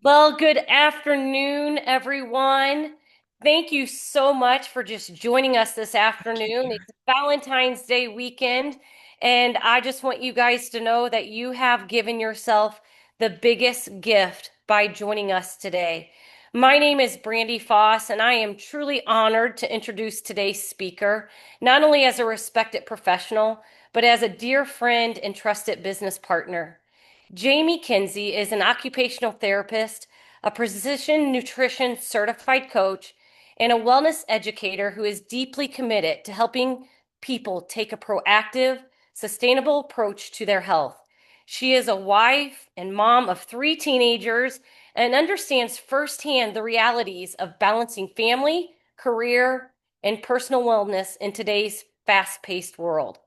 Well, good afternoon, everyone. Thank you so much for just joining us this afternoon. It's Valentine's Day weekend, and I just want you guys to know that you have given yourself the biggest gift by joining us today. My name is Brandy Foss, and I am truly honored to introduce today's speaker, not only as a respected professional, but as a dear friend and trusted business partner. Jamie Kuenzie is an occupational therapist, a precision nutrition certified coach, and a wellness educator who is deeply committed to helping people take a proactive, sustainable approach to their health. She is a wife and mom of three teenagers and understands firsthand the realities of balancing family, career, and personal wellness in today's fast-paced world.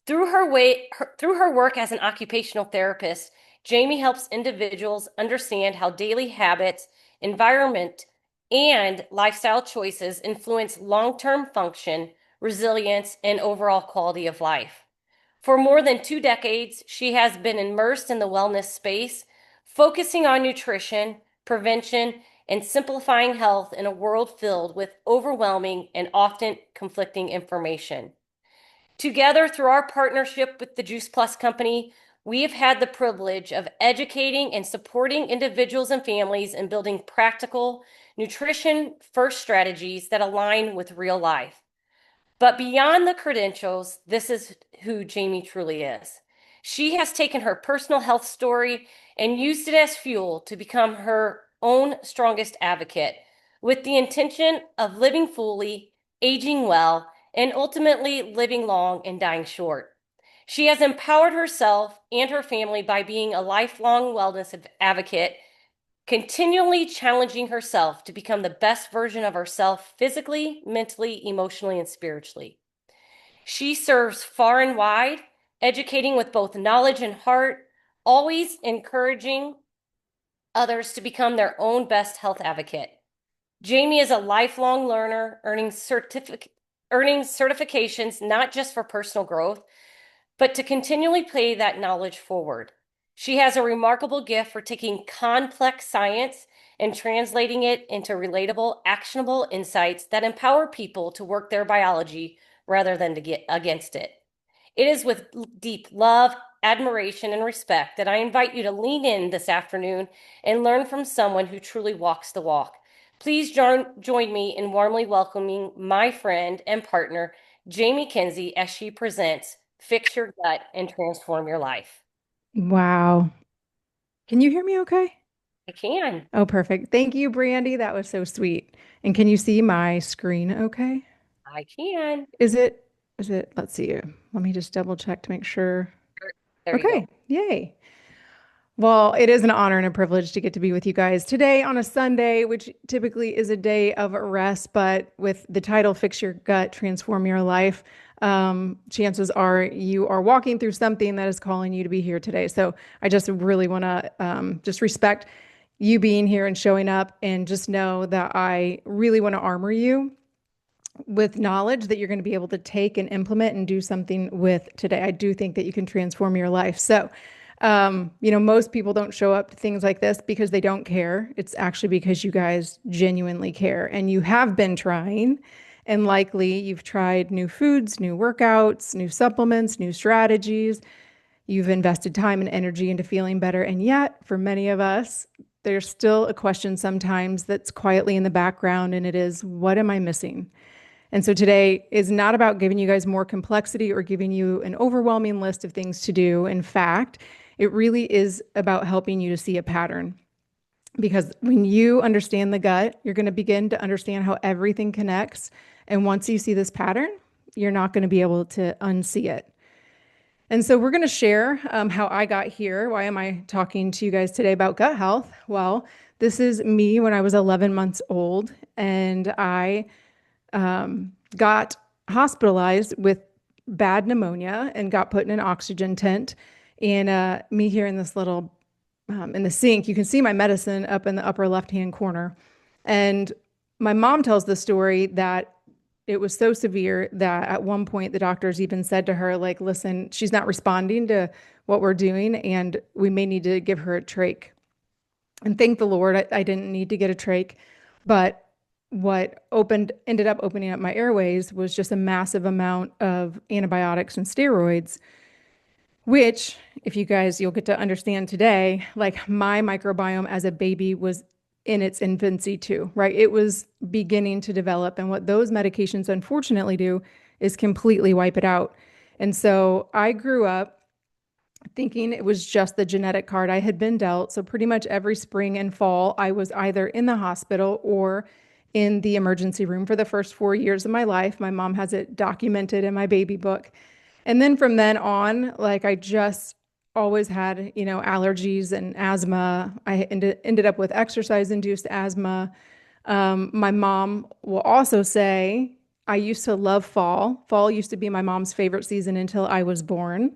Through her work as an occupational therapist, Jamie helps individuals understand how daily habits, environment, and lifestyle choices influence long-term function, resilience, and overall quality of life. For more than 2 decades, she has been immersed in the wellness space, focusing on nutrition, prevention, and simplifying health in a world filled with overwhelming and often conflicting information. Together, through our partnership with the Juice Plus Company, we have had the privilege of educating and supporting individuals and families in building practical, nutrition first strategies that align with real life. But beyond the credentials, this is who Jamie truly is. She has taken her personal health story and used it as fuel to become her own strongest advocate, with the intention of living fully, aging well, and ultimately living long and dying short. She has empowered herself and her family by being a lifelong wellness advocate, continually challenging herself to become the best version of herself physically, mentally, emotionally, and spiritually. She serves far and wide, educating with both knowledge and heart, always encouraging others to become their own best health advocate. Jamie is a lifelong learner, earning certifications not just for personal growth, but to continually pay that knowledge forward. She has a remarkable gift for taking complex science and translating it into relatable, actionable insights that empower people to work their biology rather than to get against it. It is with deep love, admiration, and respect that I invite you to lean in this afternoon and learn from someone who truly walks the walk. Please join me in warmly welcoming my friend and partner, Jamie Kuenzie, as she presents Fix Your Gut and Transform Your Life. Wow. Can you hear me okay? I can. Oh, perfect. Thank you, Brandy. That was so sweet. And can you see my screen okay? I can. Is it, let's see. Let me just double check to make sure. There you go. Okay. Yay. Well, it is an honor and a privilege to get to be with you guys today on a Sunday, which typically is a day of rest, but with the title Fix Your Gut, Transform Your Life, chances are you are walking through something that is calling you to be here today. So I just really want to just respect you being here and showing up and just know that I really want to armor you with knowledge that you're going to be able to take and implement and do something with today. I do think that you can transform your life. So, most people don't show up to things like this because they don't care. It's actually because you guys genuinely care and you have been trying. And likely you've tried new foods, new workouts, new supplements, new strategies. You've invested time and energy into feeling better. And yet, for many of us, there's still a question sometimes that's quietly in the background, and it is, what am I missing? And so today is not about giving you guys more complexity or giving you an overwhelming list of things to do. In fact, it really is about helping you to see a pattern. Because when you understand the gut, you're going to begin to understand how everything connects. And once you see this pattern, you're not going to be able to unsee it. And so we're going to share how I got here. Why am I talking to you guys today about gut health? Well, this is me when I was 11 months old, and I got hospitalized with bad pneumonia and got put in an oxygen tent. And me here in this little, in the sink, you can see my medicine up in the upper left-hand corner. And my mom tells the story that it was so severe that at one point the doctors even said to her, like, listen, she's not responding to what we're doing, and we may need to give her a trach. And thank the Lord, I didn't need to get a trach. But what ended up opening up my airways was just a massive amount of antibiotics and steroids, which, if you guys, you'll get to understand today, like my microbiome as a baby was in its infancy too, right? It was beginning to develop. And what those medications unfortunately do is completely wipe it out. And so I grew up thinking it was just the genetic card I had been dealt. So pretty much every spring and fall, I was either in the hospital or in the emergency room for the first 4 years of my life. My mom has it documented in my baby book. And then from then on, like I just always had, allergies and asthma. I ended up with exercise induced asthma. My mom will also say, I used to love fall. Fall used to be my mom's favorite season until I was born.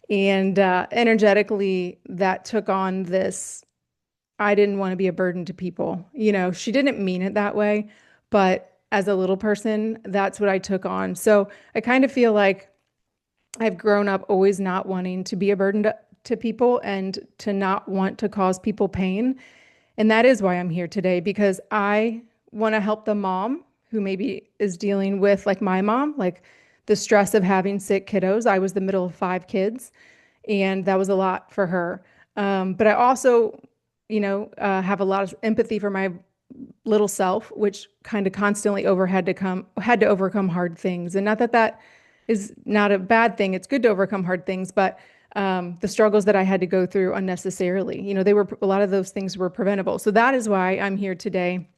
And energetically, that took on this. I didn't want to be a burden to people. She didn't mean it that way, but as a little person, that's what I took on. So I kind of feel like I've grown up always not wanting to be a burden to people and to not want to cause people pain. And that is why I'm here today, because I want to help the mom who maybe is dealing with, like my mom, like the stress of having sick kiddos. I was the middle of 5 kids, and that was a lot for her. But I also, have a lot of empathy for my little self, which kind of constantly had to overcome hard things. And not that that is not a bad thing. It's good to overcome hard things, but the struggles that I had to go through unnecessarily, a lot of those things were preventable. So that is why I'm here today.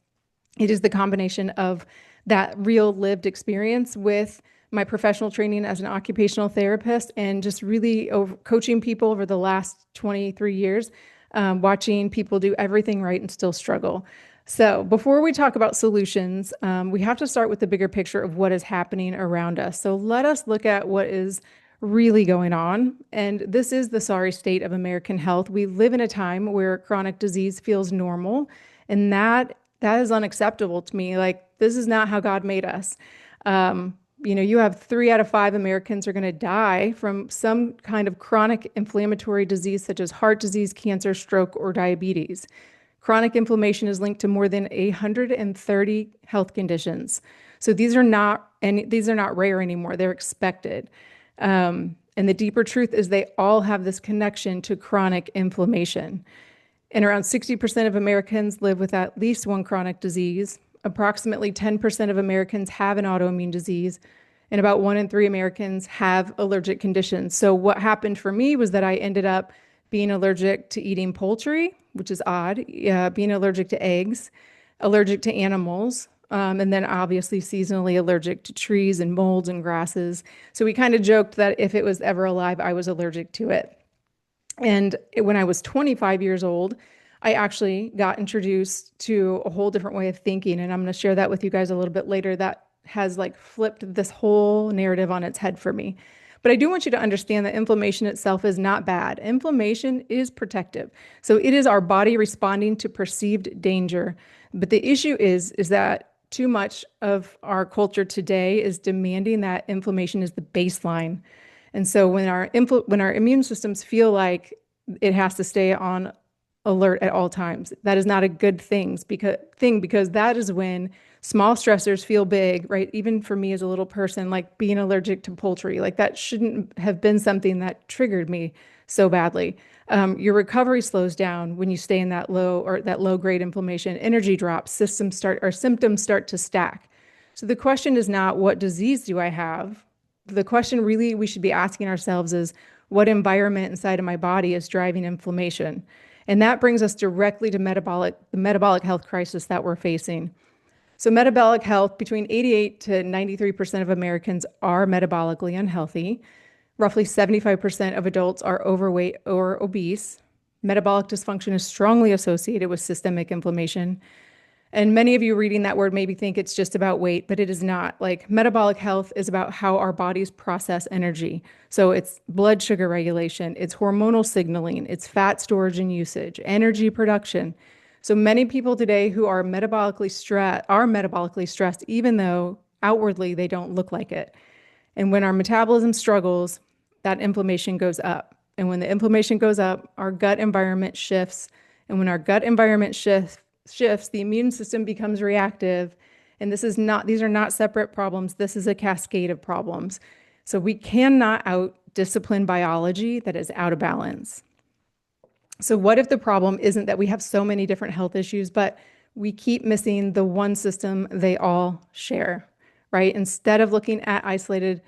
It is the combination of that real lived experience with my professional training as an occupational therapist and just really coaching people over the last 23 years, watching people do everything right and still struggle. So before we talk about solutions, we have to start with the bigger picture of what is happening around us. So let us look at what is really going on. And this is the sorry state of American health. We live in a time where chronic disease feels normal, and that is unacceptable to me. Like, this is not how God made us. You have 3 out of 5 Americans are going to die from some kind of chronic inflammatory disease, such as heart disease, cancer, stroke, or diabetes. Chronic inflammation is linked to more than 130 health conditions. So these are not rare anymore. They're expected. And the deeper truth is they all have this connection to chronic inflammation. And around 60% of Americans live with at least one chronic disease. Approximately 10% of Americans have an autoimmune disease, and about 1 in 3 Americans have allergic conditions. So what happened for me was that I ended up being allergic to eating poultry, which is odd, being allergic to eggs, allergic to animals, and then obviously seasonally allergic to trees and molds and grasses. So we kind of joked that if it was ever alive, I was allergic to it. And when I was 25 years old, I actually got introduced to a whole different way of thinking. And I'm going to share that with you guys a little bit later. That has like flipped this whole narrative on its head for me. But I do want you to understand that inflammation itself is not bad. Inflammation is protective. So it is our body responding to perceived danger. But the issue is that too much of our culture today is demanding that inflammation is the baseline. And so when our immune systems feel like it has to stay on alert at all times, that is not a good because that is when small stressors feel big, right? Even for me as a little person, like being allergic to poultry, like that shouldn't have been something that triggered me so badly. Your recovery slows down when you stay in that low grade inflammation. Energy drops, symptoms start to stack. So the question is not what disease do I have? The question really we should be asking ourselves is what environment inside of my body is driving inflammation? And that brings us directly to the metabolic health crisis that we're facing. So metabolic health, between 88 to 93% of Americans are metabolically unhealthy. Roughly 75% of adults are overweight or obese. Metabolic dysfunction is strongly associated with systemic inflammation. And many of you reading that word maybe think it's just about weight, but it is not. Like, metabolic health is about how our bodies process energy. So it's blood sugar regulation, it's hormonal signaling, it's fat storage and usage, energy production. So many people today who are metabolically stressed, even though outwardly they don't look like it. And when our metabolism struggles, that inflammation goes up. And when the inflammation goes up, our gut environment shifts. And when our gut environment shifts, the immune system becomes reactive. And these are not separate problems. This is a cascade of problems. So we cannot out discipline biology that is out of balance. So what if the problem isn't that we have so many different health issues, but we keep missing the one system they all share, right? Instead of looking at isolated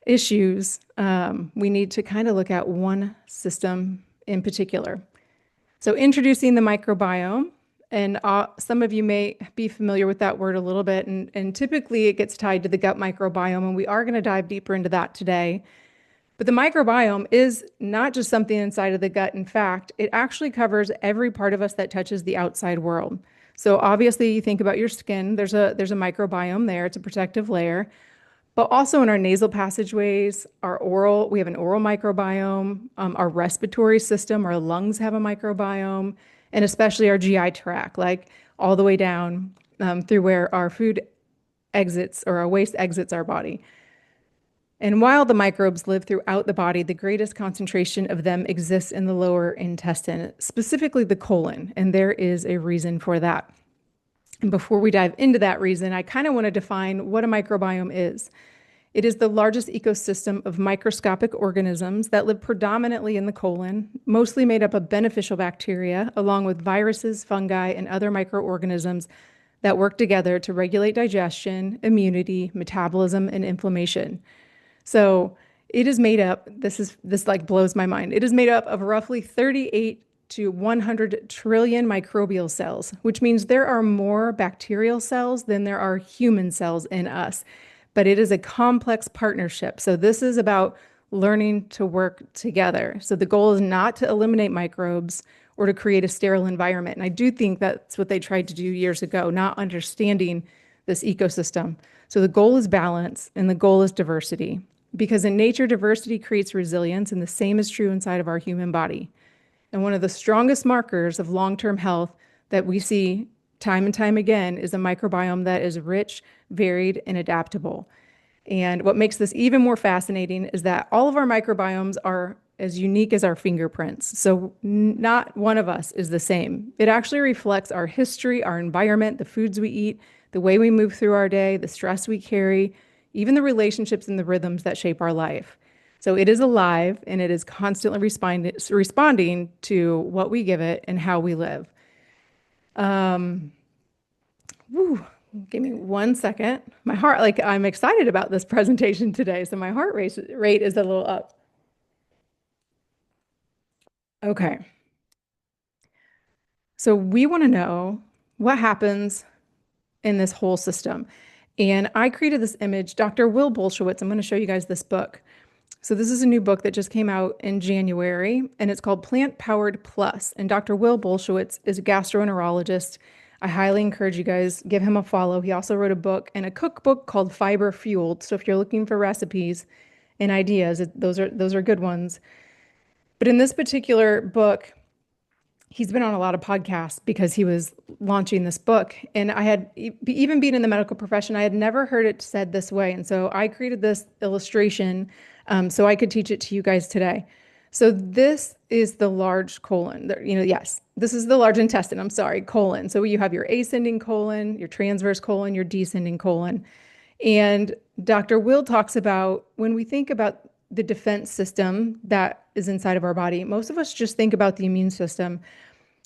issues, we need to kind of look at one system in particular. So introducing the microbiome, and some of you may be familiar with that word a little bit, and typically it gets tied to the gut microbiome, and we are going to dive deeper into that today. But the microbiome is not just something inside of the gut. In fact, it actually covers every part of us that touches the outside world. So obviously, you think about your skin, there's a microbiome there, it's a protective layer. But also in our nasal passageways, we have an oral microbiome, our respiratory system, our lungs have a microbiome, and especially our GI tract, like all the way down through where our food exits or our waste exits our body. And while the microbes live throughout the body, the greatest concentration of them exists in the lower intestine, specifically the colon, and there is a reason for that. And before we dive into that reason, I kind of want to define what a microbiome is. It is the largest ecosystem of microscopic organisms that live predominantly in the colon, mostly made up of beneficial bacteria, along with viruses, fungi, and other microorganisms that work together to regulate digestion, immunity, metabolism, and inflammation. So it is made up, this like blows my mind. It is made up of roughly 38 to 100 trillion microbial cells, which means there are more bacterial cells than there are human cells in us. But it is a complex partnership. So this is about learning to work together. So the goal is not to eliminate microbes or to create a sterile environment. And I do think that's what they tried to do years ago, not understanding this ecosystem. So the goal is balance and the goal is diversity. Because in nature, diversity creates resilience, and the same is true inside of our human body. And one of the strongest markers of long-term health that we see time and time again is a microbiome that is rich, varied, and adaptable. And what makes this even more fascinating is that all of our microbiomes are as unique as our fingerprints. So not one of us is the same. It actually reflects our history, our environment, the foods we eat, the way we move through our day, the stress we carry, even the relationships and the rhythms that shape our life. So it is alive and it is constantly responding to what we give it and how we live. Whew, give me 1 second. My heart, like I'm excited about this presentation today, so my heart rate is a little up. Okay. So we want to know what happens in this whole system. And I created this image, Dr. Will Bolshewitz. I'm going to show you guys this book. So this is a new book that just came out in January, and it's called Plant Powered Plus. And Dr. Will Bolshewitz is a gastroenterologist. I highly encourage you guys, give him a follow. He also wrote a book and a cookbook called Fiber Fueled. So if you're looking for recipes and ideas, those are good ones. But in this particular book, he's been on a lot of podcasts because he was launching this book. And I had, even being in the medical profession, I had never heard it said this way. And so I created this illustration so I could teach it to you guys today. So this is the large colon. Yes, this is the large intestine. I'm sorry, colon. So you have your ascending colon, your transverse colon, your descending colon. And Dr. Will talks about when we think about the defense system that is inside of our body, most of us just think about the immune system.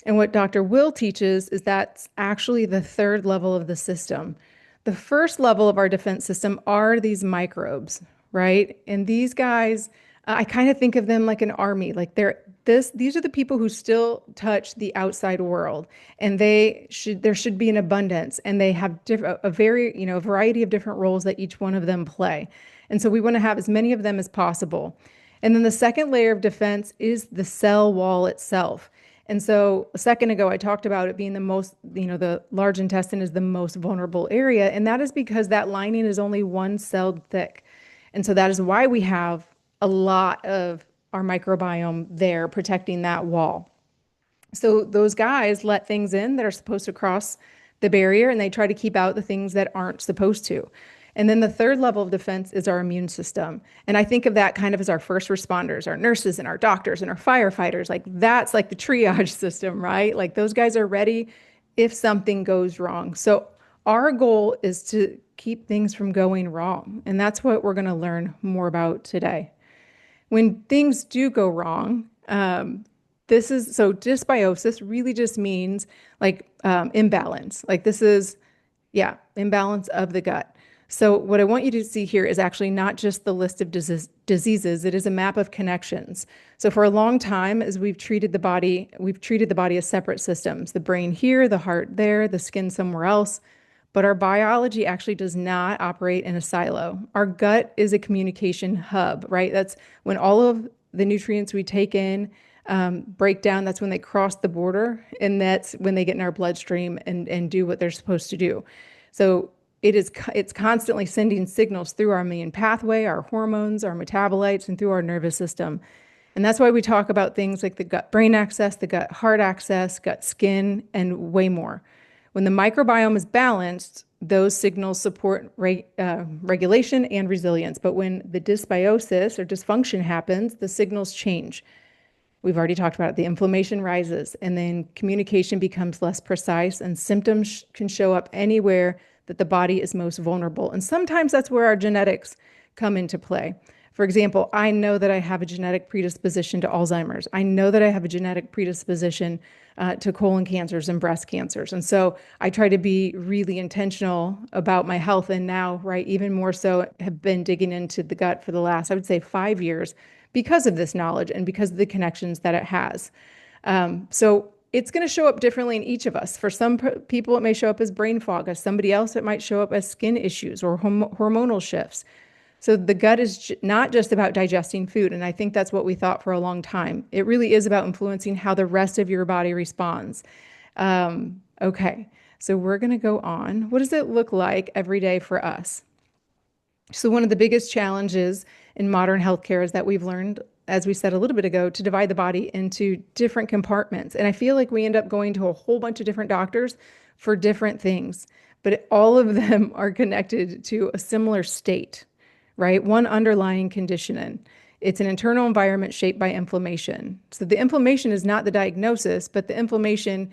And what Dr. Will teaches is that's actually the third level of the system. The first level of our defense system are these microbes, right? And these guys, I kind of think of them like an army, like these are the people who still touch the outside world, and there should be an abundance, and they have a variety of different roles that each one of them play. And so we want to have as many of them as possible. And then the second layer of defense is the cell wall itself. And so a second ago, I talked about it being the large intestine is the most vulnerable area. And that is because that lining is only one cell thick. And so that is why we have a lot of our microbiome there protecting that wall. So those guys let things in that are supposed to cross the barrier, and they try to keep out the things that aren't supposed to. And then the third level of defense is our immune system. And I think of that kind of as our first responders, our nurses and our doctors and our firefighters. Like that's like the triage system, right? Like those guys are ready if something goes wrong. So our goal is to keep things from going wrong. And that's what we're going to learn more about today. When things do go wrong, this is so dysbiosis really just means like imbalance. Like this is, yeah, imbalance of the gut. So what I want you to see here is actually not just the list of diseases, it is a map of connections. So for a long time, as we've treated the body as separate systems, the brain here, the heart there, the skin somewhere else. But our biology actually does not operate in a silo. Our gut is a communication hub, right? That's when all of the nutrients we take in break down. That's when they cross the border, and that's when they get in our bloodstream and do what they're supposed to do. So it's constantly sending signals through our immune pathway, our hormones, our metabolites, and through our nervous system. And that's why we talk about things like the gut brain axis, the gut heart axis, gut skin, and way more. When the microbiome is balanced, those signals support regulation and resilience. But when the dysbiosis or dysfunction happens, the signals change. We've already talked about it. The inflammation rises, and then communication becomes less precise, and symptoms can show up anywhere that the body is most vulnerable. And sometimes that's where our genetics come into play. For example, I know that I have a genetic predisposition to Alzheimer's. I know that I have a genetic predisposition to colon cancers and breast cancers. And so I try to be really intentional about my health. And now, right, even more so, have been digging into the gut for the last, I would say, 5 years because of this knowledge and because of the connections that it has. So it's going to show up differently in each of us. For some people, it may show up as brain fog. As somebody else, it might show up as skin issues or hormonal shifts. So the gut is not just about digesting food. And I think that's what we thought for a long time. It really is about influencing how the rest of your body responds. Okay, so we're going to go on. What does it look like every day for us? So one of the biggest challenges in modern healthcare is that we've learned, as we said a little bit ago, to divide the body into different compartments. And I feel like we end up going to a whole bunch of different doctors for different things, but all of them are connected to a similar state, right? One underlying condition. It's an internal environment shaped by inflammation. So the inflammation is not the diagnosis, but the inflammation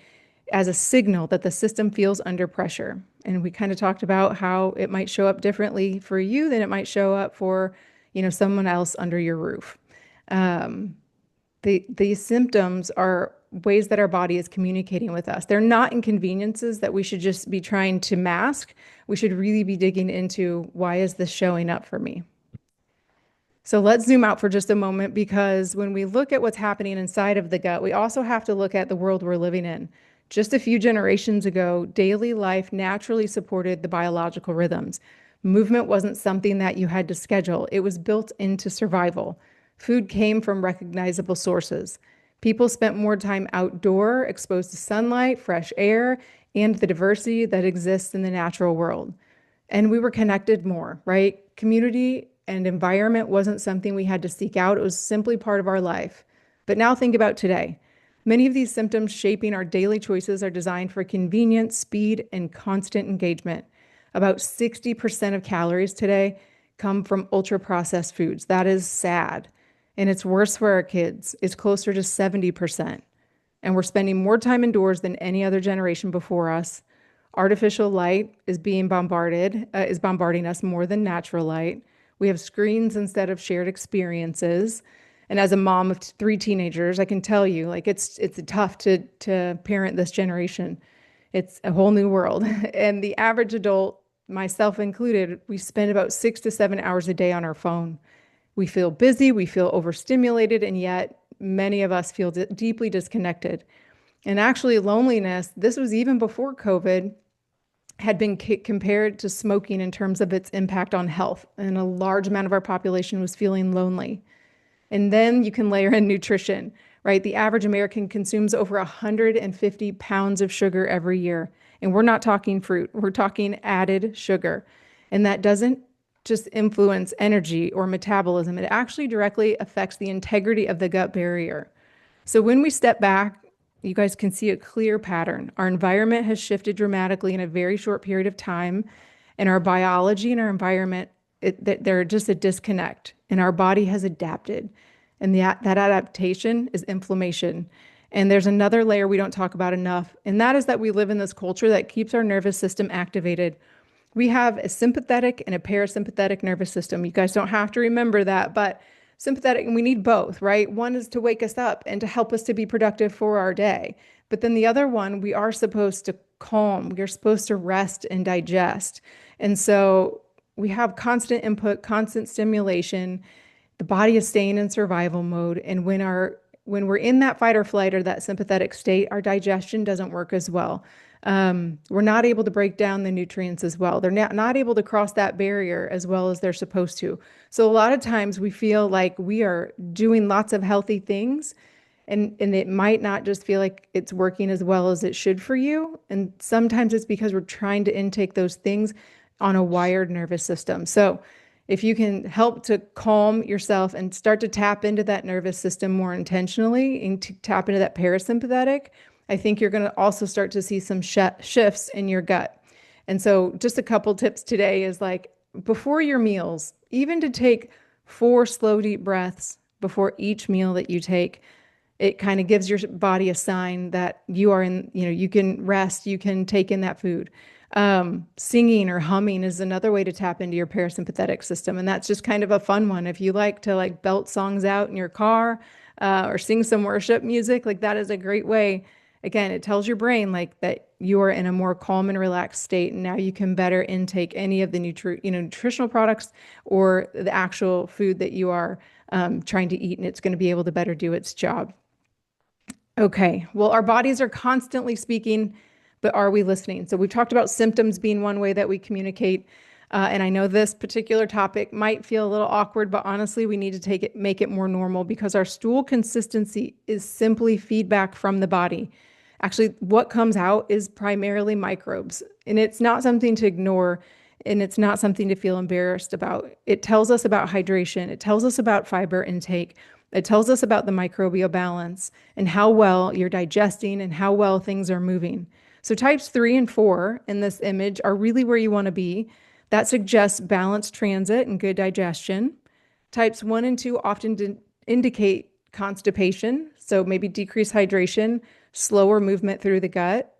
as a signal that the system feels under pressure. And we kind of talked about how it might show up differently for you than it might show up for, someone else under your roof. These symptoms are ways that our body is communicating with us. They're not inconveniences that we should just be trying to mask. We should really be digging into, why is this showing up for me? So let's zoom out for just a moment, because when we look at what's happening inside of the gut, we also have to look at the world we're living in. Just a few generations ago, daily life naturally supported the biological rhythms. Movement wasn't something that you had to schedule. It was built into survival. Food came from recognizable sources. People spent more time outdoor, exposed to sunlight, fresh air, and the diversity that exists in the natural world. And we were connected more, right? Community and environment wasn't something we had to seek out. It was simply part of our life. But now think about today. Many of these symptoms shaping our daily choices are designed for convenience, speed, and constant engagement. About 60% of calories today come from ultra-processed foods. That is sad. And it's worse for our kids. It's closer to 70%. And we're spending more time indoors than any other generation before us. Artificial light is bombarding us more than natural light. We have screens instead of shared experiences. And as a mom of 3 teenagers, I can tell you, like it's tough to parent this generation. It's a whole new world. And the average adult, myself included, we spend about 6 to 7 hours a day on our phone. We feel busy, we feel overstimulated, and yet many of us feel deeply disconnected. And actually, loneliness, this was even before COVID, had been compared to smoking in terms of its impact on health. And a large amount of our population was feeling lonely. And then you can layer in nutrition, right? The average American consumes over 150 pounds of sugar every year. And we're not talking fruit, we're talking added sugar. And that doesn't just influence energy or metabolism, it actually directly affects the integrity of the gut barrier. So when we step back, you guys can see a clear pattern. Our environment has shifted dramatically in a very short period of time. And our biology and our environment, they're just a disconnect. And our body has adapted. And that adaptation is inflammation. And there's another layer we don't talk about enough, and that is that we live in this culture that keeps our nervous system activated. We have a sympathetic and a parasympathetic nervous system. You guys don't have to remember that, but sympathetic, and we need both, right? One is to wake us up and to help us to be productive for our day. But then the other one, we are supposed to calm, we're supposed to rest and digest. And so we have constant input, constant stimulation. The body is staying in survival mode. And when we're in that fight or flight or that sympathetic state, our digestion doesn't work as well. We're not able to break down the nutrients as well. They're not able to cross that barrier as well as they're supposed to. So a lot of times we feel like we are doing lots of healthy things, and it might not just feel like it's working as well as it should for you. And sometimes it's because we're trying to intake those things on a wired nervous system. So if you can help to calm yourself and start to tap into that nervous system more intentionally and to tap into that parasympathetic, I think you're going to also start to see some shifts in your gut. And so just a couple tips today is like before your meals, even to take 4 slow, deep breaths before each meal that you take. It kind of gives your body a sign that you are in, you can rest, you can take in that food. Singing or humming is another way to tap into your parasympathetic system. And that's just kind of a fun one. If you like to like belt songs out in your car, or sing some worship music, like that is a great way. Again, it tells your brain like that you are in a more calm and relaxed state. And now you can better intake any of the nutritional products or the actual food that you are trying to eat. And it's going to be able to better do its job. Okay, well, our bodies are constantly speaking, but are we listening? So we've talked about symptoms being one way that we communicate. And I know this particular topic might feel a little awkward, but honestly, we need to make it more normal because our stool consistency is simply feedback from the body. Actually, what comes out is primarily microbes, and it's not something to ignore, and it's not something to feel embarrassed about. It tells us about hydration. It tells us about fiber intake. It tells us about the microbial balance and how well you're digesting and how well things are moving. So types 3 and 4 in this image are really where you want to be. That suggests balanced transit and good digestion. Types 1 and 2 often indicate constipation, so maybe decreased hydration, slower movement through the gut.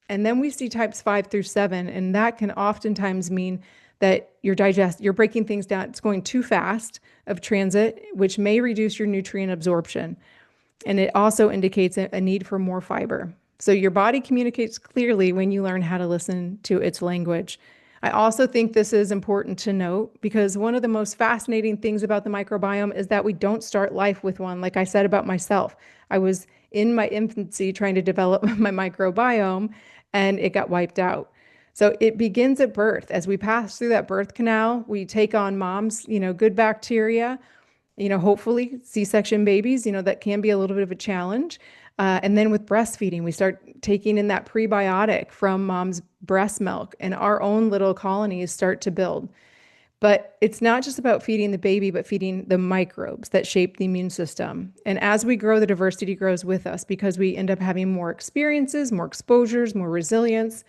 And then we see types 5 through 7, and that can oftentimes mean that you're breaking things down. It's going too fast of transit, which may reduce your nutrient absorption. And it also indicates a need for more fiber. So your body communicates clearly when you learn how to listen to its language. I also think this is important to note because one of the most fascinating things about the microbiome is that we don't start life with one. Like I said about myself, I was in my infancy trying to develop my microbiome and it got wiped out. So it begins at birth. As we pass through that birth canal, we take on mom's, good bacteria, hopefully C-section babies, that can be a little bit of a challenge. And then with breastfeeding, we start taking in that prebiotic from mom's breast milk and our own little colonies start to build. But it's not just about feeding the baby, but feeding the microbes that shape the immune system. And as we grow, the diversity grows with us because we end up having more experiences, more exposures, more resilience.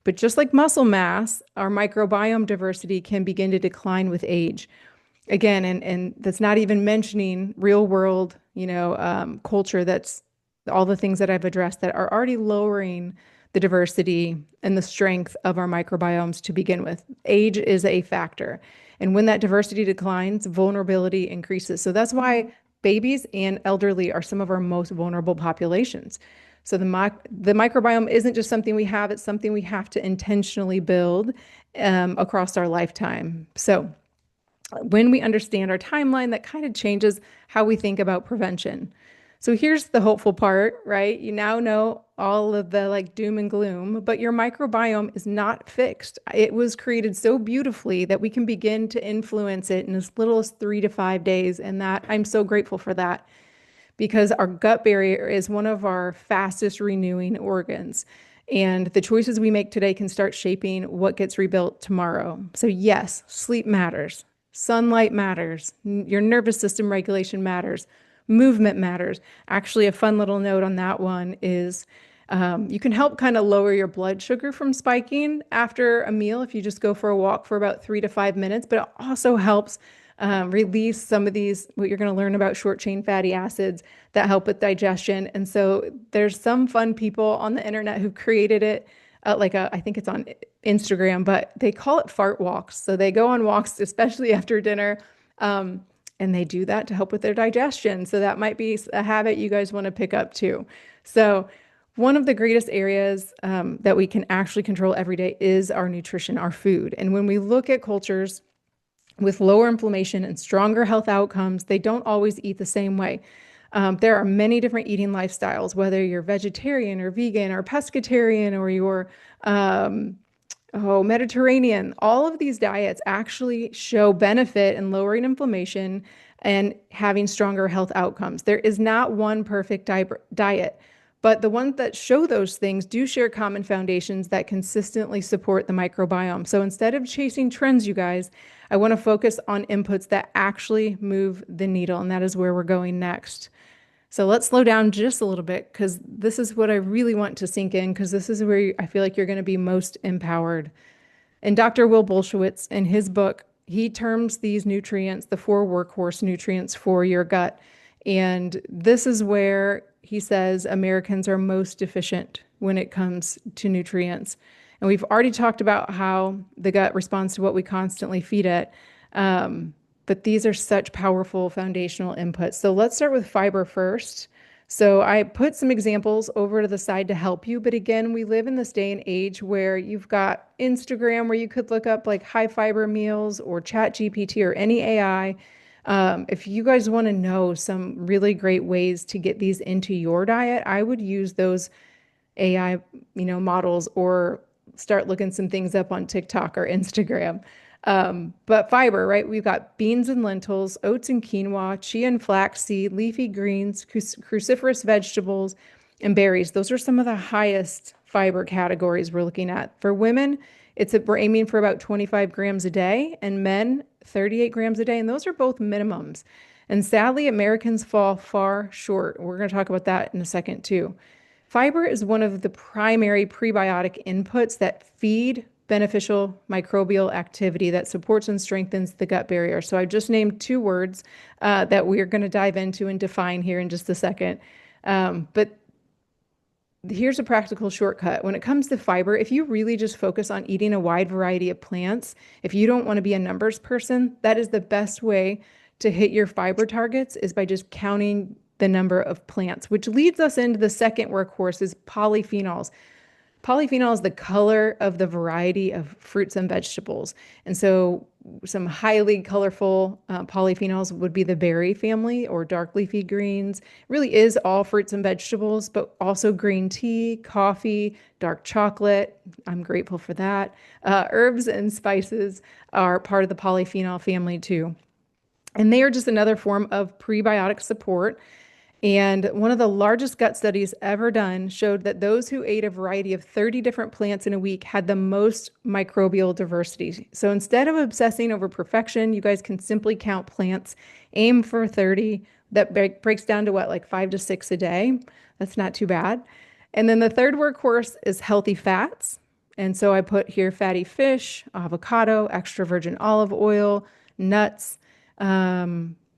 But just like muscle mass, our microbiome diversity can begin to decline with age. Again, and that's not even mentioning real world, culture. That's all the things that I've addressed that are already lowering the diversity and the strength of our microbiomes to begin with. Age is a factor. And when that diversity declines, vulnerability increases. So that's why babies and elderly are some of our most vulnerable populations. So the microbiome isn't just something we have, it's something we have to intentionally build across our lifetime. So when we understand our timeline, that kind of changes how we think about prevention. So here's the hopeful part, right? You now know all of the like doom and gloom, but your microbiome is not fixed. It was created so beautifully that we can begin to influence it in as little as 3 to 5 days. And that I'm so grateful for that because our gut barrier is one of our fastest renewing organs. And the choices we make today can start shaping what gets rebuilt tomorrow. So yes, sleep matters. Sunlight matters. Your nervous system regulation matters. Movement matters. Actually, a fun little note on that one is You can help kind of lower your blood sugar from spiking after a meal if you just go for a walk for about 3 to 5 minutes, but it also helps release some of these, what you're going to learn about short chain fatty acids that help with digestion. And so there's some fun people on the internet who created it, I think it's on Instagram, but they call it fart walks. So they go on walks, especially after dinner. Um, and they do that to help with their digestion. So that might be a habit you guys want to pick up too. So one of the greatest areas that we can actually control every day is our nutrition, our food. And when we look at cultures with lower inflammation and stronger health outcomes, they don't always eat the same way. There are many different eating lifestyles, whether you're vegetarian or vegan or pescatarian or you're Mediterranean. All of these diets actually show benefit in lowering inflammation and having stronger health outcomes. There is not one perfect diet, but the ones that show those things do share common foundations that consistently support the microbiome. So instead of chasing trends, you guys, I want to focus on inputs that actually move the needle, and that is where we're going next. So let's slow down just a little bit because this is what I really want to sink in because this is where I feel like you're going to be most empowered. And Dr. Will Bolshewitz, in his book, he terms these nutrients the four workhorse nutrients for your gut. And this is where he says Americans are most deficient when it comes to nutrients. And we've already talked about how the gut responds to what we constantly feed it. But these are such powerful foundational inputs. So let's start with fiber first. So I put some examples over to the side to help you. But again, we live in this day and age where you've got Instagram where you could look up like high fiber meals or Chat GPT or any AI. If you guys want to know some really great ways to get these into your diet, I would use those AI, models or start looking some things up on TikTok or Instagram. But fiber, right? We've got beans and lentils, oats and quinoa, chia and flaxseed, leafy greens, cruciferous vegetables, and berries. Those are some of the highest fiber categories we're looking at. For women, we're aiming for about 25 grams a day, and men 38 grams a day, and those are both minimums. And sadly, Americans fall far short. We're going to talk about that in a second too. Fiber is one of the primary prebiotic inputs that feed beneficial microbial activity that supports and strengthens the gut barrier. So I just named two words that we're going to dive into and define here in just a second. But here's a practical shortcut. When it comes to fiber, if you really just focus on eating a wide variety of plants, if you don't want to be a numbers person, that is the best way to hit your fiber targets is by just counting the number of plants, which leads us into the second workhorse is polyphenols. Polyphenol is the color of the variety of fruits and vegetables. And so some highly colorful polyphenols would be the berry family or dark leafy greens. It really is all fruits and vegetables, but also green tea, coffee, dark chocolate. I'm grateful for that. Herbs and spices are part of the polyphenol family too. And they are just another form of prebiotic support. And one of the largest gut studies ever done showed that those who ate a variety of 30 different plants in a week had the most microbial diversity. So instead of obsessing over perfection, you guys can simply count plants, aim for 30. That breaks down to what, like 5 to 6 a day? That's not too bad. And then the third workhorse is healthy fats. And so I put here fatty fish, avocado, extra virgin olive oil, nuts,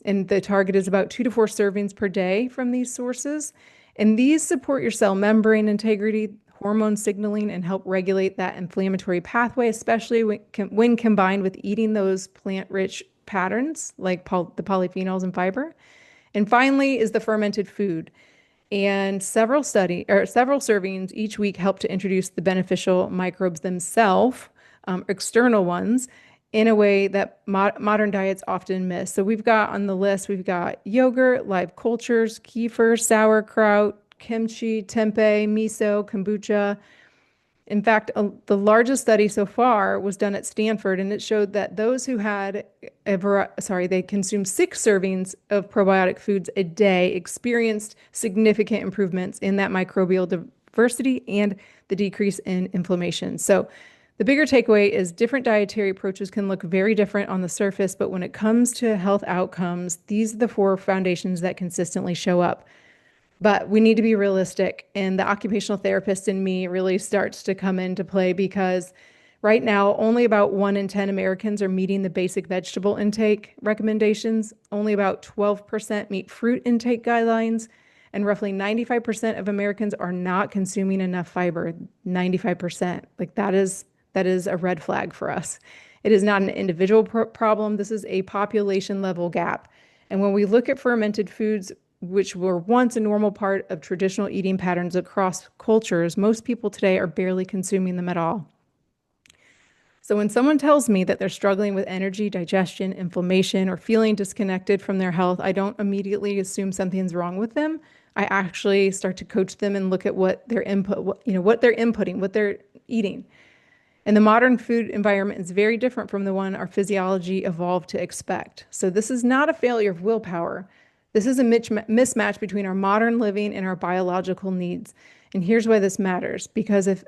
and the target is about 2 to 4 servings per day from these sources. And these support your cell membrane integrity, hormone signaling, and help regulate that inflammatory pathway, especially when combined with eating those plant-rich patterns like the polyphenols and fiber. And finally is the fermented food. And several servings each week help to introduce the beneficial microbes themselves, external ones, in a way that modern diets often miss. So we've got on the list, we've got yogurt, live cultures, kefir, sauerkraut, kimchi, tempeh, miso, kombucha. In fact, the largest study so far was done at Stanford, and it showed that those who had they consumed 6 servings of probiotic foods a day experienced significant improvements in that microbial diversity and the decrease in inflammation. So the bigger takeaway is different dietary approaches can look very different on the surface, but when it comes to health outcomes, these are the 4 foundations that consistently show up. But we need to be realistic. And the occupational therapist in me really starts to come into play because right now, only about 1 in 10 Americans are meeting the basic vegetable intake recommendations. Only about 12% meet fruit intake guidelines. And roughly 95% of Americans are not consuming enough fiber. 95%. Like that is a red flag for us. It is not an individual problem. This is a population level gap. And when we look at fermented foods, which were once a normal part of traditional eating patterns across cultures, most people today are barely consuming them at all. So when someone tells me that they're struggling with energy, digestion, inflammation, or feeling disconnected from their health, I don't immediately assume something's wrong with them. I actually start to coach them and look at what their input, what they're inputting, what they're eating. And the modern food environment is very different from the one our physiology evolved to expect. So this is not a failure of willpower. This is a mismatch between our modern living and our biological needs. And here's why this matters. Because if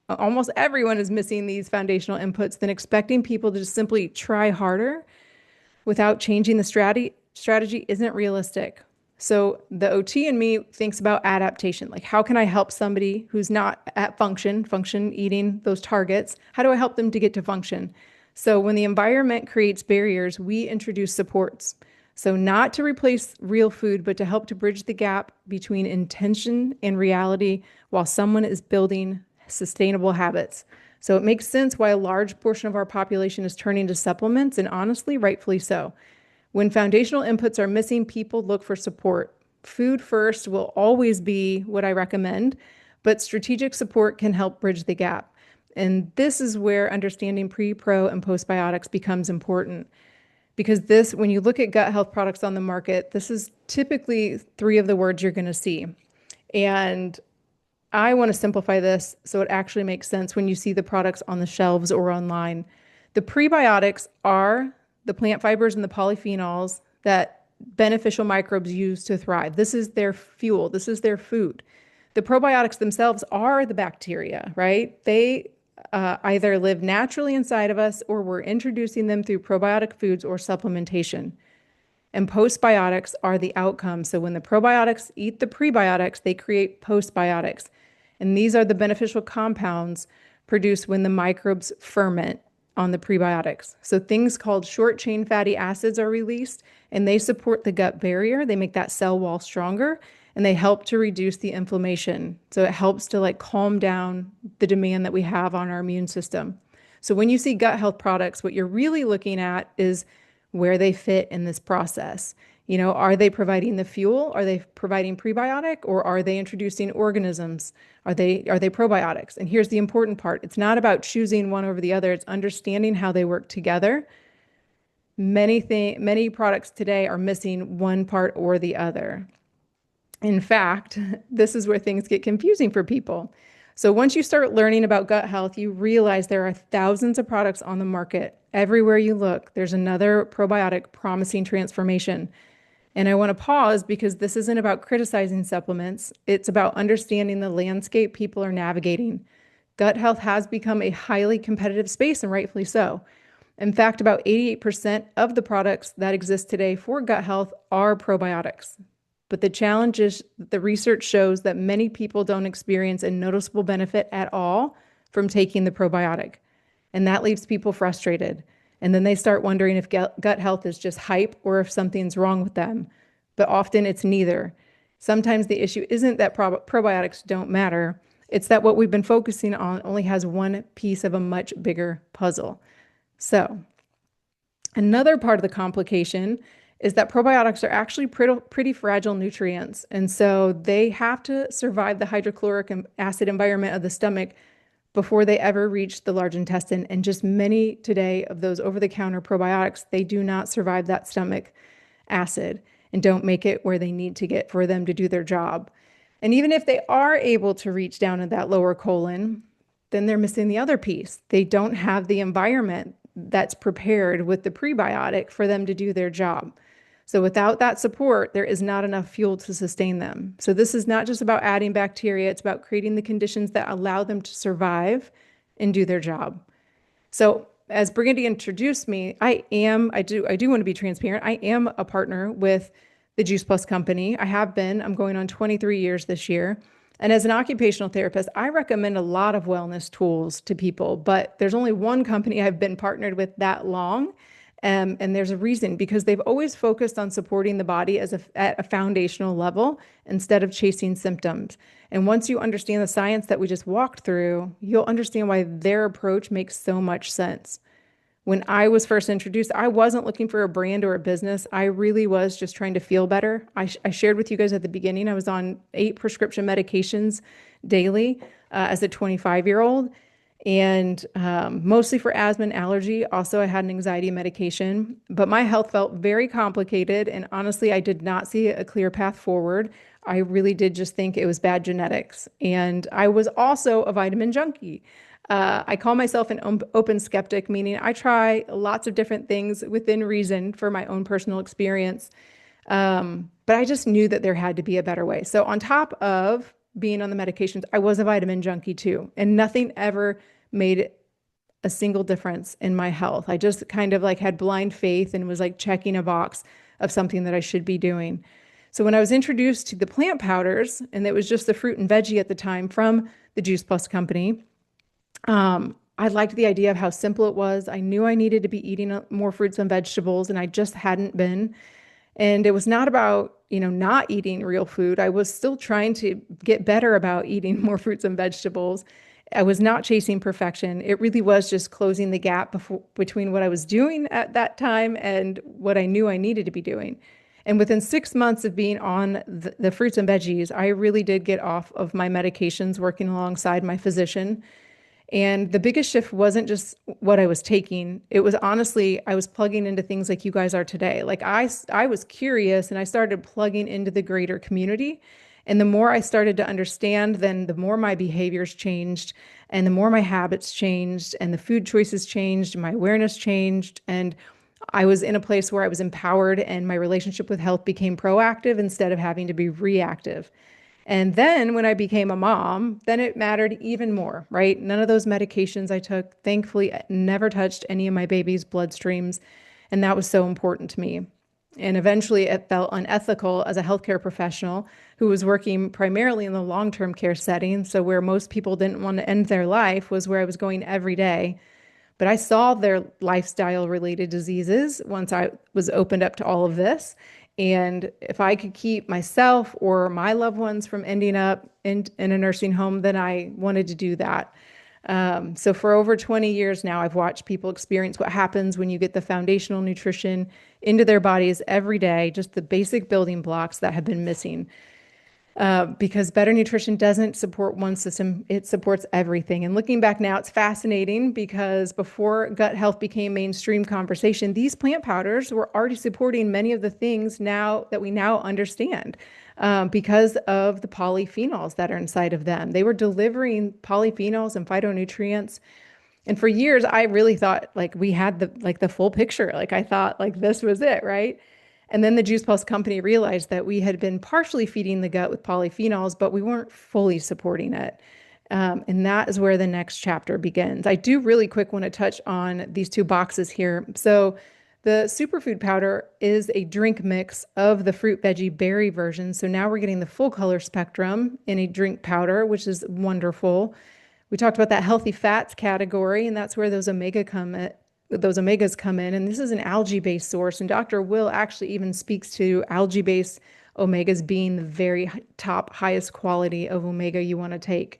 almost everyone is missing these foundational inputs, then expecting people to just simply try harder without changing the strategy isn't realistic. So the OT in me thinks about adaptation. Like, how can I help somebody who's not at function eating those targets? How do I help them to get to function? So when the environment creates barriers, we introduce supports. So not to replace real food, but to help to bridge the gap between intention and reality while someone is building sustainable habits. So it makes sense why a large portion of our population is turning to supplements, and honestly, rightfully so. When foundational inputs are missing, people look for support. Food first will always be what I recommend, but strategic support can help bridge the gap. And this is where understanding pre, pro, and postbiotics becomes important. Because when you look at gut health products on the market, this is typically 3 of the words you're going to see. And I want to simplify this so it actually makes sense when you see the products on the shelves or online. The prebiotics are the plant fibers and the polyphenols that beneficial microbes use to thrive. This is their fuel. This is their food. The probiotics themselves are the bacteria, right? They either live naturally inside of us or we're introducing them through probiotic foods or supplementation. And postbiotics are the outcome. So when the probiotics eat the prebiotics, they create postbiotics. And these are the beneficial compounds produced when the microbes ferment on the prebiotics. So things called short chain fatty acids are released and they support the gut barrier. They make that cell wall stronger and they help to reduce the inflammation. So it helps to calm down the demand that we have on our immune system. So when you see gut health products, what you're really looking at is where they fit in this process. Are they providing the fuel? Are they providing prebiotic or are they introducing organisms? Are they probiotics? And here's the important part. It's not about choosing one over the other. It's understanding how they work together. Many products today are missing one part or the other. In fact, this is where things get confusing for people. So once you start learning about gut health, you realize there are thousands of products on the market. Everywhere you look, there's another probiotic promising transformation. And I want to pause because this isn't about criticizing supplements. It's about understanding the landscape people are navigating. Gut health has become a highly competitive space, and rightfully so. In fact, about 88% of the products that exist today for gut health are probiotics. But the challenge is that the research shows that many people don't experience a noticeable benefit at all from taking the probiotic. And that leaves people frustrated. And then they start wondering if gut health is just hype or if something's wrong with them. But often it's neither. Sometimes the issue isn't that probiotics don't matter. It's that what we've been focusing on only has one piece of a much bigger puzzle. So another part of the complication is that probiotics are actually pretty fragile nutrients. And so they have to survive the hydrochloric acid environment of the stomach before they ever reach the large intestine. And just many today of those over-the-counter probiotics, they do not survive that stomach acid and don't make it where they need to get for them to do their job. And even if they are able to reach down in that lower colon, then they're missing the other piece. They don't have the environment that's prepared with the prebiotic for them to do their job. So without that support, there is not enough fuel to sustain them. So this is not just about adding bacteria, it's about creating the conditions that allow them to survive and do their job. So as Brigandy introduced me, I do want to be transparent. I am a partner with the Juice Plus company. I have been. I'm going on 23 years this year. And as an occupational therapist, I recommend a lot of wellness tools to people, but there's only one company I've been partnered with that long. And there's a reason because they've always focused on supporting the body at a foundational level instead of chasing symptoms. And once you understand the science that we just walked through, you'll understand why their approach makes so much sense. When I was first introduced, I wasn't looking for a brand or a business. I really was just trying to feel better. I shared with you guys at the beginning, I was on 8 prescription medications daily as a 25-year-old, and mostly for asthma and allergy. Also, I had an anxiety medication, but my health felt very complicated. And honestly, I did not see a clear path forward. I really did just think it was bad genetics. And I was also a vitamin junkie. I call myself an open skeptic, meaning I try lots of different things within reason for my own personal experience. But I just knew that there had to be a better way. So, on top of being on the medications, I was a vitamin junkie too. And nothing ever made a single difference in my health. I just kind of like had blind faith and was like checking a box of something that I should be doing. So, when I was introduced to the plant powders, and it was just the fruit and veggie at the time from the Juice Plus company, I liked the idea of how simple it was. I knew I needed to be eating more fruits and vegetables, and I just hadn't been. And it was not about, not eating real food. I was still trying to get better about eating more fruits and vegetables. I was not chasing perfection. It really was just closing the gap between what I was doing at that time and what I knew I needed to be doing. And within 6 months of being on the fruits and veggies, I really did get off of my medications, working alongside my physician. And the biggest shift wasn't just what I was taking. It was honestly, I was plugging into things like you guys are today. Like I was curious and I started plugging into the greater community. And the more I started to understand, then the more my behaviors changed and the more my habits changed and the food choices changed, my awareness changed. And I was in a place where I was empowered and my relationship with health became proactive instead of having to be reactive. And then when I became a mom, then it mattered even more, right? None of those medications I took, thankfully, never touched any of my baby's bloodstreams. And that was so important to me. And eventually it felt unethical as a healthcare professional who was working primarily in the long-term care setting. So where most people didn't want to end their life was where I was going every day. But I saw their lifestyle related diseases once I was opened up to all of this. And if I could keep myself or my loved ones from ending up in a nursing home, then I wanted to do that. So for over 20 years now, I've watched people experience what happens when you get the foundational nutrition into their bodies every day, just the basic building blocks that have been missing. Because better nutrition doesn't support one system, it supports everything. And looking back now, it's fascinating because before gut health became mainstream conversation, these plant powders were already supporting many of the things now that we now understand because of the polyphenols that are inside of them. They were delivering polyphenols and phytonutrients. And for years, I really thought like we had the full picture. Like I thought like this was it, right? And then the Juice Plus company realized that we had been partially feeding the gut with polyphenols, but we weren't fully supporting it. And that is where the next chapter begins. I do really quick want to touch on these 2 boxes here. So the superfood powder is a drink mix of the fruit, veggie, berry version. So now we're getting the full color spectrum in a drink powder, which is wonderful. We talked about that healthy fats category, and that's where those omegas come in. And this is an algae-based source. And Dr. Will actually even speaks to algae-based omegas being the very top, highest quality of omega you want to take.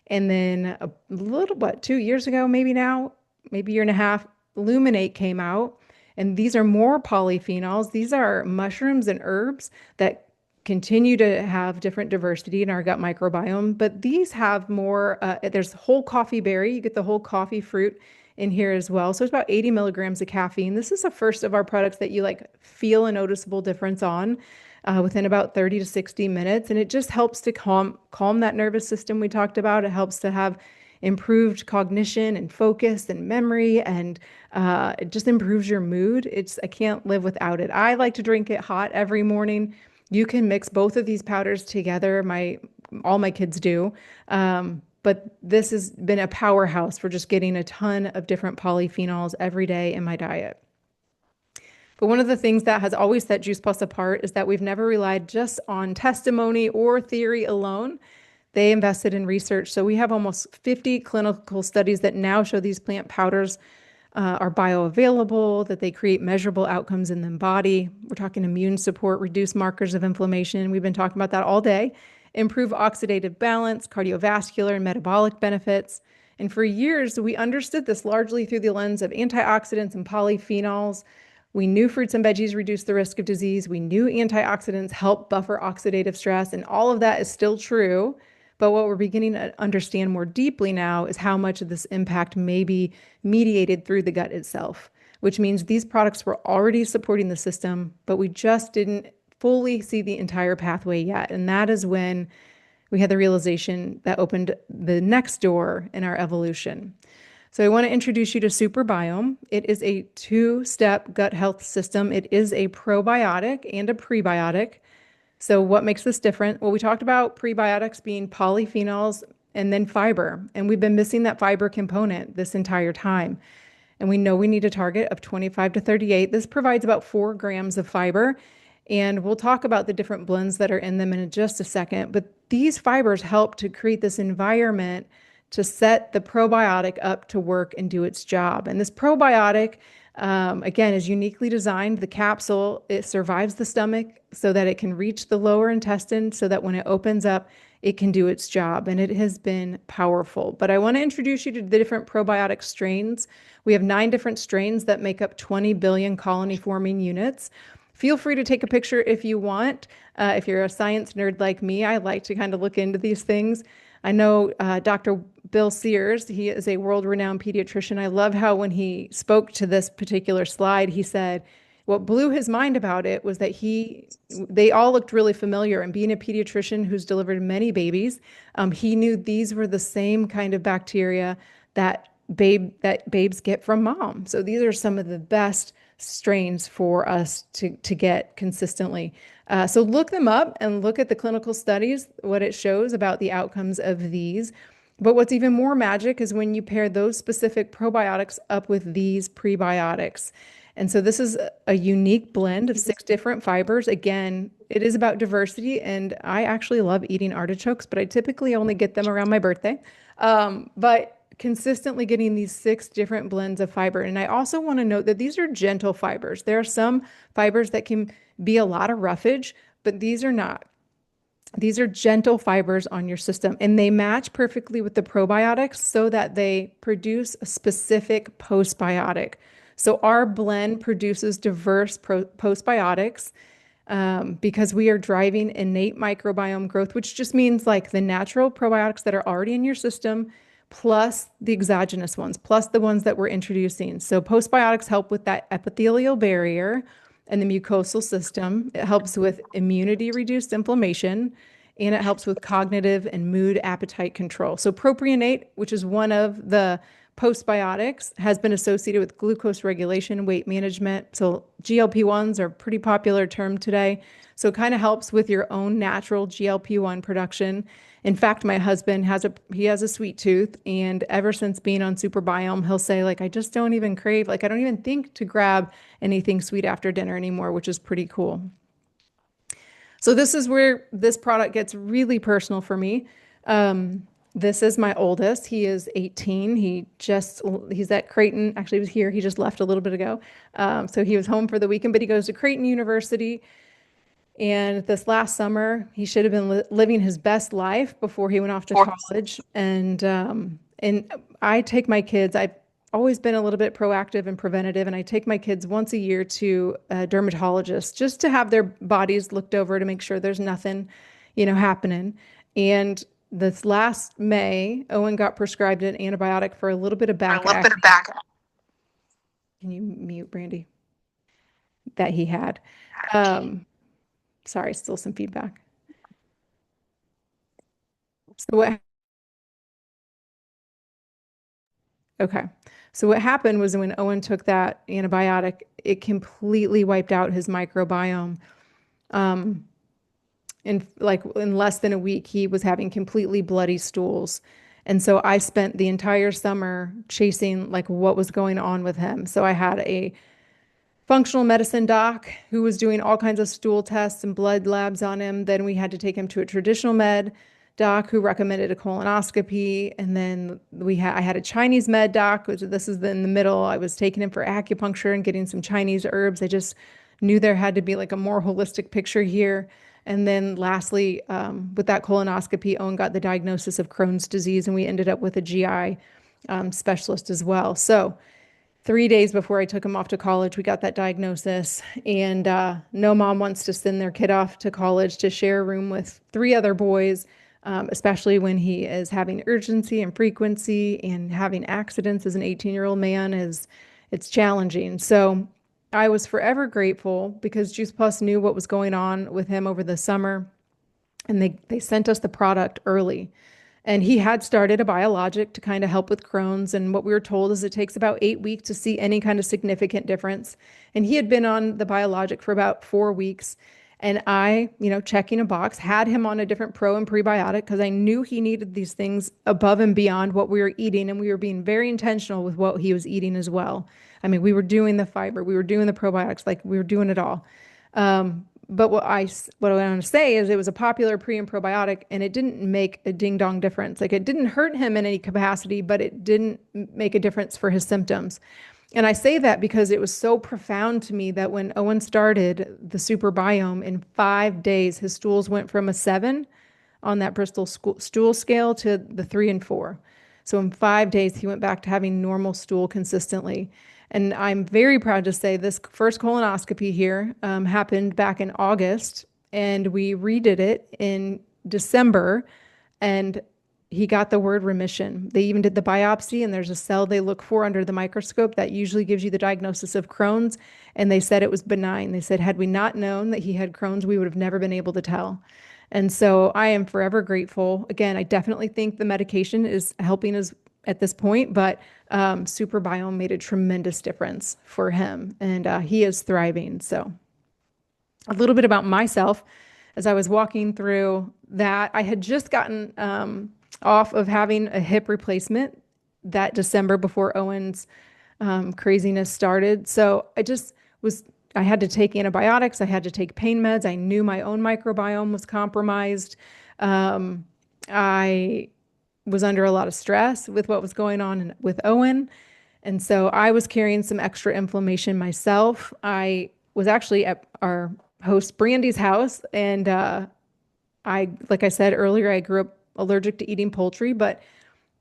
And then a little, 2 years ago, maybe now, maybe a year and a half, Luminate came out. And these are more polyphenols. These are mushrooms and herbs that continue to have different diversity in our gut microbiome, but these have more, there's whole coffee berry. You get the whole coffee fruit in here as well. So it's about 80 milligrams of caffeine. This is the first of our products that you like feel a noticeable difference on within about 30 to 60 minutes. And it just helps to calm that nervous system we talked about. It helps to have improved cognition and focus and memory, and it just improves your mood. I can't live without it. I like to drink it hot every morning. You can mix both of these powders together. All my kids do. But this has been a powerhouse for just getting a ton of different polyphenols every day in my diet. But one of the things that has always set Juice Plus apart is that we've never relied just on testimony or theory alone. They invested in research. So we have almost 50 clinical studies that now show these plant powders are bioavailable, that they create measurable outcomes in the body. We're talking immune support, reduce markers of inflammation. We've been talking about that all day. Improve oxidative balance, cardiovascular and metabolic benefits. And for years, we understood this largely through the lens of antioxidants and polyphenols. We knew fruits and veggies reduce the risk of disease. We knew antioxidants help buffer oxidative stress, and all of that is still true. But what we're beginning to understand more deeply now is how much of this impact may be mediated through the gut itself, which means these products were already supporting the system, but we just didn't fully see the entire pathway yet. And that is when we had the realization that opened the next door in our evolution. So I want to introduce you to Superbiome. It is a two-step gut health system. It is a probiotic and a prebiotic. So what makes this different? Well, we talked about prebiotics being polyphenols and then fiber, and we've been missing that fiber component this entire time. And we know we need a target of 25 to 38. This provides about 4 grams of fiber, and we'll talk about the different blends that are in them in just a second. But these fibers help to create this environment to set the probiotic up to work and do its job. And this probiotic, again, is uniquely designed. The capsule, it survives the stomach so that it can reach the lower intestine so that when it opens up, it can do its job. And it has been powerful. But I want to introduce you to the different probiotic strains. We have 9 different strains that make up 20 billion colony forming units. Feel free to take a picture if you want. If you're a science nerd like me, I like to kind of look into these things. I know Dr. Bill Sears, he is a world-renowned pediatrician. I love how when he spoke to this particular slide, he said what blew his mind about it was that they all looked really familiar. And being a pediatrician who's delivered many babies, he knew these were the same kind of bacteria that babes get from mom. So these are some of the best strains for us to get consistently. So look them up and look at the clinical studies, what it shows about the outcomes of these. But what's even more magic is when you pair those specific probiotics up with these prebiotics. And so this is a unique blend of 6 different fibers. Again, it is about diversity, and I actually love eating artichokes, but I typically only get them around my birthday. But consistently getting these 6 different blends of fiber. And I also want to note that these are gentle fibers. There are some fibers that can be a lot of roughage, but these are not. These are gentle fibers on your system, and they match perfectly with the probiotics so that they produce a specific postbiotic. So our blend produces diverse postbiotics because we are driving innate microbiome growth, which just means like the natural probiotics that are already in your system, plus the exogenous ones, plus the ones that we're introducing. So postbiotics help with that epithelial barrier and the mucosal system. It helps with immunity, reduced inflammation, and it helps with cognitive and mood appetite control. So propionate, which is one of the postbiotics, has been associated with glucose regulation, weight management. So GLP-1s are a pretty popular term today. So it kind of helps with your own natural GLP-1 production. In fact, my husband has a sweet tooth, and ever since being on Superbiome, he'll say like, I just don't even crave, like I don't even think to grab anything sweet after dinner anymore, which is pretty cool. So this is where this product gets really personal for me. This is my oldest. He is 18. He's at Creighton. Actually, he was here. He just left a little bit ago. So he was home for the weekend, but he goes to Creighton University. And this last summer, he should have been living his best life before he went off to college. And I take my kids. I've always been a little bit proactive and preventative, and I take my kids once a year to a dermatologist just to have their bodies looked over to make sure there's nothing, happening. And this last May, Owen got prescribed an antibiotic for a little bit of back acne. Can you mute Brandy? That he had. Sorry, still some feedback. So what happened was when Owen took that antibiotic, it completely wiped out his microbiome. In less than a week, he was having completely bloody stools. And so I spent the entire summer chasing like what was going on with him. So I had a functional medicine doc who was doing all kinds of stool tests and blood labs on him. Then we had to take him to a traditional med doc who recommended a colonoscopy. And then I had a Chinese med doc, which this is in the middle. I was taking him for acupuncture and getting some Chinese herbs. I just knew there had to be like a more holistic picture here. And then lastly, with that colonoscopy, Owen got the diagnosis of Crohn's disease, and we ended up with a GI specialist as well. So 3 days before I took him off to college, we got that diagnosis. And no mom wants to send their kid off to college to share a room with three other boys, especially when he is having urgency and frequency and having accidents as an 18-year-old man is it's challenging. So I was forever grateful because Juice Plus knew what was going on with him over the summer, and they sent us the product early. And he had started a biologic to kind of help with Crohn's. And what we were told is it takes about 8 weeks to see any kind of significant difference. And he had been on the biologic for about 4 weeks. And I, checking a box, had him on a different pro and prebiotic because I knew he needed these things above and beyond what we were eating. And we were being very intentional with what he was eating as well. I mean, we were doing the fiber, we were doing the probiotics, like we were doing it all. But what I want to say is it was a popular pre and probiotic, and it didn't make a ding dong difference. Like it didn't hurt him in any capacity, but it didn't make a difference for his symptoms. And I say that because it was so profound to me that when Owen started the Superbiome, in 5 days, his stools went from a 7 on that Bristol stool scale to the 3 and 4. So in 5 days, he went back to having normal stool consistently. And I'm very proud to say this first colonoscopy here happened back in August, and we redid it in December, and he got the word remission. They even did the biopsy, and there's a cell they look for under the microscope that usually gives you the diagnosis of Crohn's, and they said it was benign. They said, had we not known that he had Crohn's, we would have never been able to tell. And so I am forever grateful. Again, I definitely think the medication is helping us at this point, but Superbiome made a tremendous difference for him, and he is thriving. So, a little bit about myself. As I was walking through that, I had just gotten off of having a hip replacement that December before Owen's craziness started. So, I had to take antibiotics, I had to take pain meds. I knew my own microbiome was compromised. I was under a lot of stress with what was going on with Owen. And so I was carrying some extra inflammation myself. I was actually at our host Brandy's house. And like I said earlier, I grew up allergic to eating poultry, but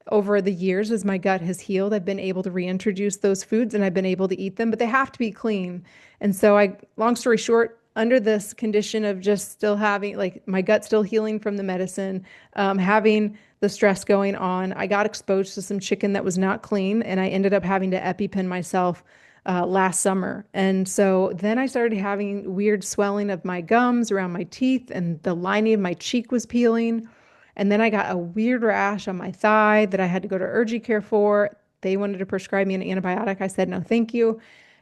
over the years, as my gut has healed, I've been able to reintroduce those foods and I've been able to eat them, but they have to be clean. And so long story short, under this condition of just still having, like my gut still healing from the medicine, having the stress going on, I got exposed to some chicken that was not clean, and I ended up having to EpiPen myself last summer. And so then I started having weird swelling of my gums around my teeth, and the lining of my cheek was peeling. And then I got a weird rash on my thigh that I had to go to urgent care for. They wanted to prescribe me an antibiotic. I said, no, thank you.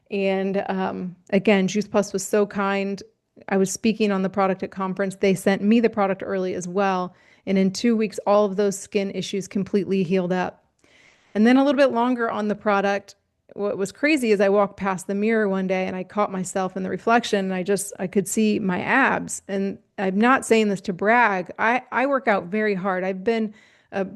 And again, Juice Plus was so kind. I was speaking on the product at conference. They sent me the product early as well. And in 2 weeks, all of those skin issues completely healed up. And then a little bit longer on the product. What was crazy is I walked past the mirror one day and I caught myself in the reflection, and I could see my abs. And I'm not saying this to brag. I work out very hard. I've been a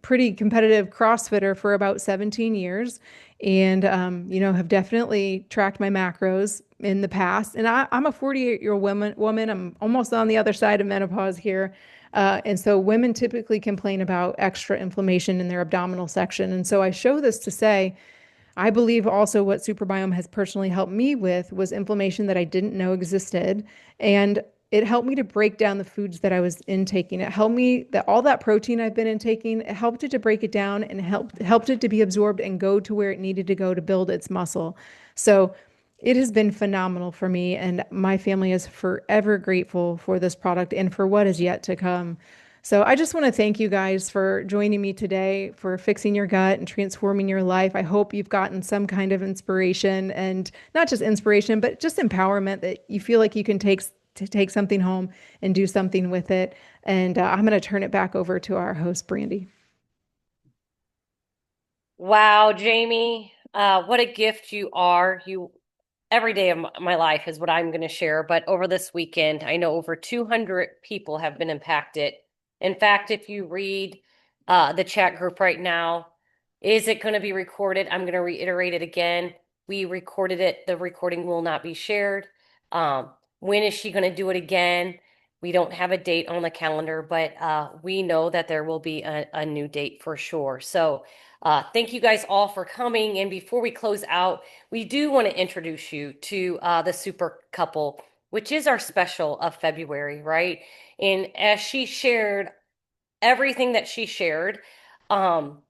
pretty competitive CrossFitter for about 17 years, and have definitely tracked my macros in the past. And I'm a 48-year-old woman. I'm almost on the other side of menopause here. And so women typically complain about extra inflammation in their abdominal section. And so I show this to say, I believe also what Superbiome has personally helped me with was inflammation that I didn't know existed. And it helped me to break down the foods that I was intaking. It helped me that all that protein I've been intaking, it helped it to break it down and helped it to be absorbed and go to where it needed to go to build its muscle. So it has been phenomenal for me, and my family is forever grateful for this product and for what is yet to come. So I just want to thank you guys for joining me today, for fixing your gut and transforming your life. I hope you've gotten some kind of inspiration, and not just inspiration, but just empowerment that you feel like you can take something home and do something with it. And I'm going to turn it back over to our host, Brandy. Wow, Jamie, what a gift you are. every day of my life is what I'm going to share. But over this weekend, I know over 200 people have been impacted. In fact, if you read the chat group right now, is it going to be recorded? I'm going to reiterate it again. We recorded it. The recording will not be shared. When is she going to do it again? We don't have a date on the calendar, but we know that there will be a new date for sure. So thank you guys all for coming. And before we close out, we do want to introduce you to the super couple, which is our special of February, right? And as she shared everything that she shared, um,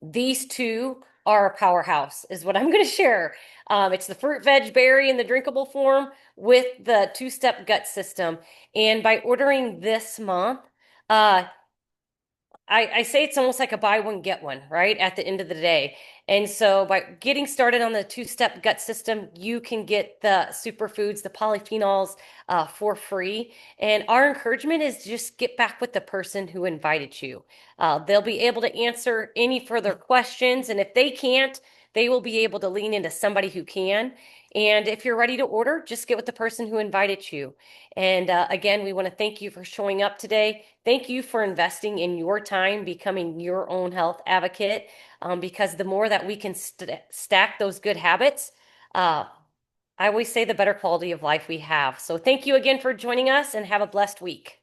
these two are a powerhouse, is what I'm going to share. It's the fruit, veg, berry in the drinkable form with the two-step gut system. And by ordering this month, uh, I say it's almost like a buy one, get one, right? At the end of the day. And so by getting started on the two-step gut system, you can get the superfoods, the polyphenols for free. And our encouragement is just get back with the person who invited you. They'll be able to answer any further questions. And if they can't, they will be able to lean into somebody who can. And if you're ready to order, just get with the person who invited you. And again, we want to thank you for showing up today. Thank you for investing in your time, becoming your own health advocate, because the more that we can stack those good habits, uh, I always say the better quality of life we have. So thank you again for joining us and have a blessed week.